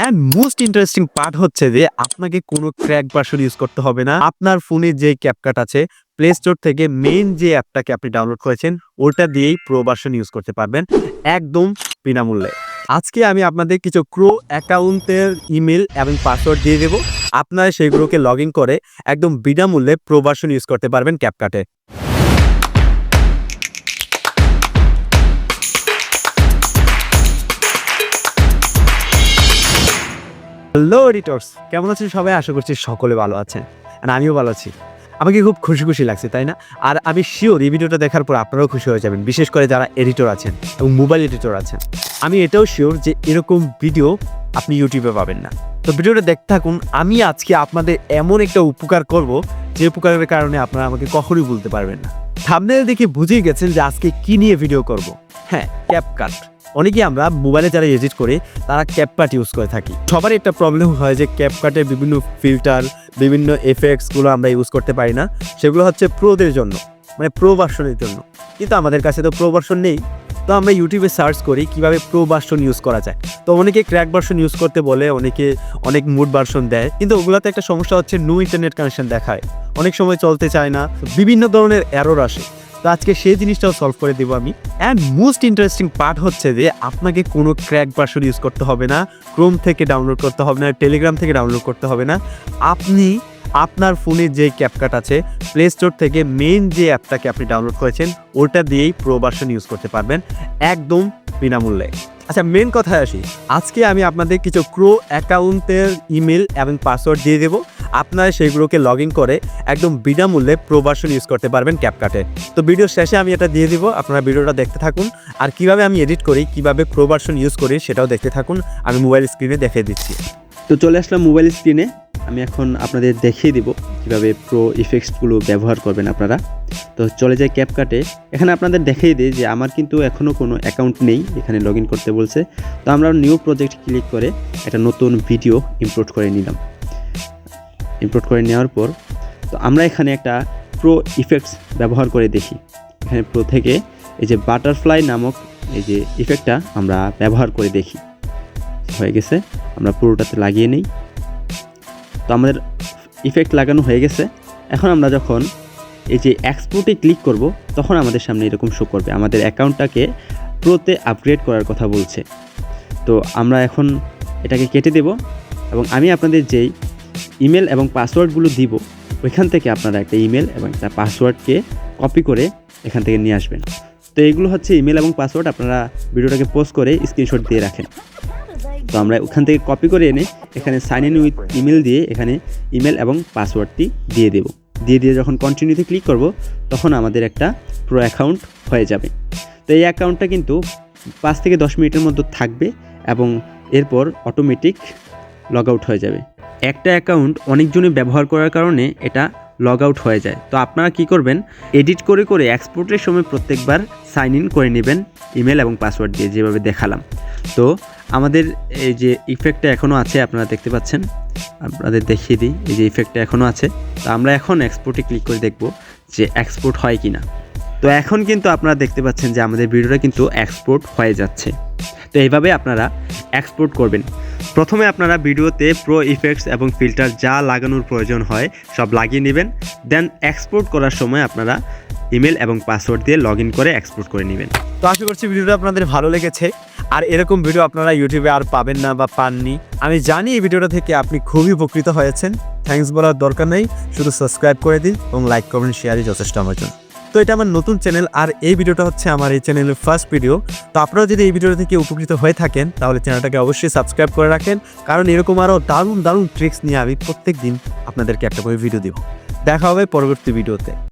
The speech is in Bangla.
অ্যান্ড মোস্ট ইন্টারেস্টিং পার্ট হচ্ছে যে আপনাকে কোনো ক্র্যাক ভার্সন ইউজ করতে হবে না। আপনার ফোনে যে ক্যাপকাট আছে প্লে স্টোর থেকে মেইন যে অ্যাপটাকে আপনি ডাউনলোড করেছেন ওটা দিয়েই প্রো ভার্সন ইউজ করতে পারবেন একদম বিনামূল্যে। আজকে আমি আপনাদের কিছু ক্রো অ্যাকাউন্টের ইমেল এবং পাসওয়ার্ড দিয়ে দেবো। আপনারা সেইগুলোকে লগ ইন করে একদম বিনামূল্যে প্রো ভার্সন ইউজ করতে পারবেন ক্যাপকাটে। হ্যালো এডিটর্স, কেমন আছেন সবাই? আশা করছি সকলে ভালো আছেন, আর আমিও ভালো আছি। আমাকে খুব খুশি লাগছে, তাই না? আর আমি শিওর এই ভিডিওটা দেখার পর আপনারাও খুশি হয়ে যাবেন, বিশেষ করে যারা এডিটর আছেন এবং মোবাইল এডিটর আছেন। আমি এটাও শিওর যে এরকম ভিডিও আপনি ইউটিউবে পাবেন না। তো ভিডিওটা দেখতে থাকুন। আমি আজকে আপনাদের এমন একটা উপকার করব যে উপকারের কারণে আপনারা আমাকে কখনোই বলতে পারবেন না। থাম্বনেল দেখে বুঝেই গেছেন যে আজকে কি নিয়ে ভিডিও করব। হ্যাঁ, ক্যাপকাট। অনেকেই আমরা মোবাইলে যারা এডিট করে তারা ক্যাপকাট ইউজ করে থাকি। সবারই একটা প্রবলেম হয় যে ক্যাপকাটের বিভিন্ন ফিল্টার, বিভিন্ন এফেক্টসগুলো আমরা ইউজ করতে পারি না। সেগুলো হচ্ছে প্রোদের জন্য, মানে প্রো ভার্সনের জন্য। কিন্তু আমাদের কাছে তো প্রো ভার্সন নেই। তো আমরা ইউটিউবে সার্চ করি কীভাবে প্রো ভার্সন ইউজ করা যায়। তো অনেকে ক্র্যাক ভার্সন ইউজ করতে বলে, অনেকে অনেক মুড ভার্সন দেয়। কিন্তু ওগুলোতে একটা সমস্যা হচ্ছে নো ইন্টারনেট কানেকশন দেখায়, অনেক সময় চলতে চায় না, বিভিন্ন ধরনের এরর আসে। তো আজকে সেই জিনিসটাও সলভ করে দেবো আমি। অ্যান্ড মোস্ট ইন্টারেস্টিং পার্ট হচ্ছে যে আপনাকে কোনো ক্র্যাক ভার্সন ইউজ করতে হবে না, ক্রোম থেকে ডাউনলোড করতে হবে না, টেলিগ্রাম থেকে ডাউনলোড করতে হবে না। আপনি আপনার ফোনে যে ক্যাপকাট আছে প্লে স্টোর থেকে মেইন যে অ্যাপটাকে আপনি ডাউনলোড করেছেন ওটা দিয়েই প্রো ভার্সন ইউজ করতে পারবেন একদম বিনামূল্যে। আচ্ছা, মেন কথায় আসি। আজকে আমি আপনাদের কিছু ক্রো অ্যাকাউন্টের ইমেল এবং পাসওয়ার্ড দিয়ে দেবো। আপনারা সেইগুলোকে লগ ইন করে একদম বিনামূল্যে প্রো ভার্সন ইউজ করতে পারবেন ক্যাপকাটে। তো ভিডিওর শেষে আমি এটা দিয়ে দিব, আপনারা ভিডিওটা দেখতে থাকুন। আর কিভাবে আমি এডিট করি, কিভাবে প্রো ভার্সন ইউজ করি সেটাও দেখতে থাকুন। আমি মোবাইল স্ক্রিনে দেখিয়ে দিচ্ছি। তো চলে আসলাম মোবাইল স্ক্রিনে। আমি এখন আপনাদের দেখিয়ে দিব কীভাবে প্রো ইফেক্টসগুলো ব্যবহার করবেন আপনারা। তো চলে যাই ক্যাপকাটে। এখানে আপনাদের দেখিয়ে দিই যে আমার কিন্তু এখনও কোনো অ্যাকাউন্ট নেই, এখানে লগ ইন করতে বলছে। তো আমরা নিউ প্রজেক্ট ক্লিক করে একটা নতুন ভিডিও ইম্পোর্ট করে নিলাম। ইম্পোর্ট করে নেওয়ার পর তো আমরা এখানে একটা প্রো ইফেক্টস ব্যবহার করে দেখি। এখানে প্রো থেকে এই যে বাটারফ্লাই নামক এই যে ইফেক্টটা আমরা ব্যবহার করে দেখি। হয়ে গেছে, আমরা পুরোটাতে লাগিয়ে নিই। তো আমাদের ইফেক্ট লাগানো হয়ে গেছে। এখন আমরা যখন এই যে এক্সপোর্টে ক্লিক করব তখন আমাদের সামনে এরকম শো করবে, আমাদের অ্যাকাউন্টটাকে প্রোতে আপগ্রেড করার কথা বলছে। তো আমরা এখন এটাকে কেটে দেব এবং আমি আপনাদের যেই ইমেল এবং পাসওয়ার্ডগুলো দিব ওইখান থেকে আপনারা একটা ইমেল এবং একটা পাসওয়ার্ডকে কপি করে এখান থেকে নিয়ে আসবেন। তো এইগুলো হচ্ছে ইমেল এবং পাসওয়ার্ড, আপনারা ভিডিওটাকে পোস্ট করে স্ক্রিনশট দিয়ে রাখেন। তো আমরা ওখান থেকে কপি করে এনে এখানে সাইন ইন উইথ ইমেল দিয়ে এখানে ইমেল এবং পাসওয়ার্ডটি দিয়ে দেব। দিয়ে যখন কন্টিনিউতে ক্লিক করব তখন আমাদের একটা প্রো অ্যাকাউন্ট হয়ে যাবে। তো এই অ্যাকাউন্টটা কিন্তু 5 থেকে 10 মিনিটের মধ্যে থাকবে এবং এরপর অটোমেটিক লগ আউট হয়ে যাবে। একটা অ্যাকাউন্ট অনেকজনই ব্যবহার করার কারণে এটা লগ আউট হয়ে যায়। তো আপনারা কি করবেন, এডিট করে করে এক্সপোর্টের সময় প্রত্যেকবার সাইন ইন করে নেবেন ইমেল এবং পাসওয়ার্ড দিয়ে, যেভাবে দেখালাম। তো আমাদের এই যে ইফেক্টটা এখনও আছে, আপনারা দেখতে পাচ্ছেন, আপনাদের দেখিয়ে দিই। এই যে ইফেক্টটা এখনও আছে। তো আমরা এখন এক্সপোর্টে ক্লিক করে দেখব যে এক্সপোর্ট হয় কি না। তো এখন কিন্তু আপনারা দেখতে পাচ্ছেন যে আমাদের ভিডিওটা কিন্তু এক্সপোর্ট হয়ে যাচ্ছে। তো এইভাবে আপনারা এক্সপোর্ট করবেন। প্রথমে আপনারা ভিডিওতে প্রো ইফেক্টস এবং ফিল্টার যা লাগানোর প্রয়োজন হয় সব লাগিয়ে নেবেন। দেন এক্সপোর্ট করার সময় আপনারা ইমেল এবং পাসওয়ার্ড দিয়ে লগ ইন করে এক্সপোর্ট করে নেবেন। তো আশা করছি ভিডিওটা আপনাদের ভালো লেগেছে। আর এরকম ভিডিও আপনারা ইউটিউবে আর পাবেন না বা পাননি। আমি জানি এই ভিডিওটা থেকে আপনি খুবই উপকৃত হয়েছেন। থ্যাঙ্কস বলার দরকার নেই, শুধু সাবস্ক্রাইব করে দিন এবং লাইক কমেন্ট শেয়ারই যথেষ্ট আমার জন্য। তো এটা আমার নতুন চ্যানেল আর এই ভিডিওটা হচ্ছে আমার এই চ্যানেলের ফার্স্ট ভিডিও। তো আপনারা যদি এই ভিডিওটা থেকে উপকৃত হয়ে থাকেন তাহলে চ্যানেলটাকে অবশ্যই সাবস্ক্রাইব করে রাখেন, কারণ এরকম আরও দারুণ ট্রিক্স নিয়ে আমি প্রত্যেক দিন আপনাদেরকে একটা করে ভিডিও দিব। দেখা হবে পরবর্তী ভিডিওতে।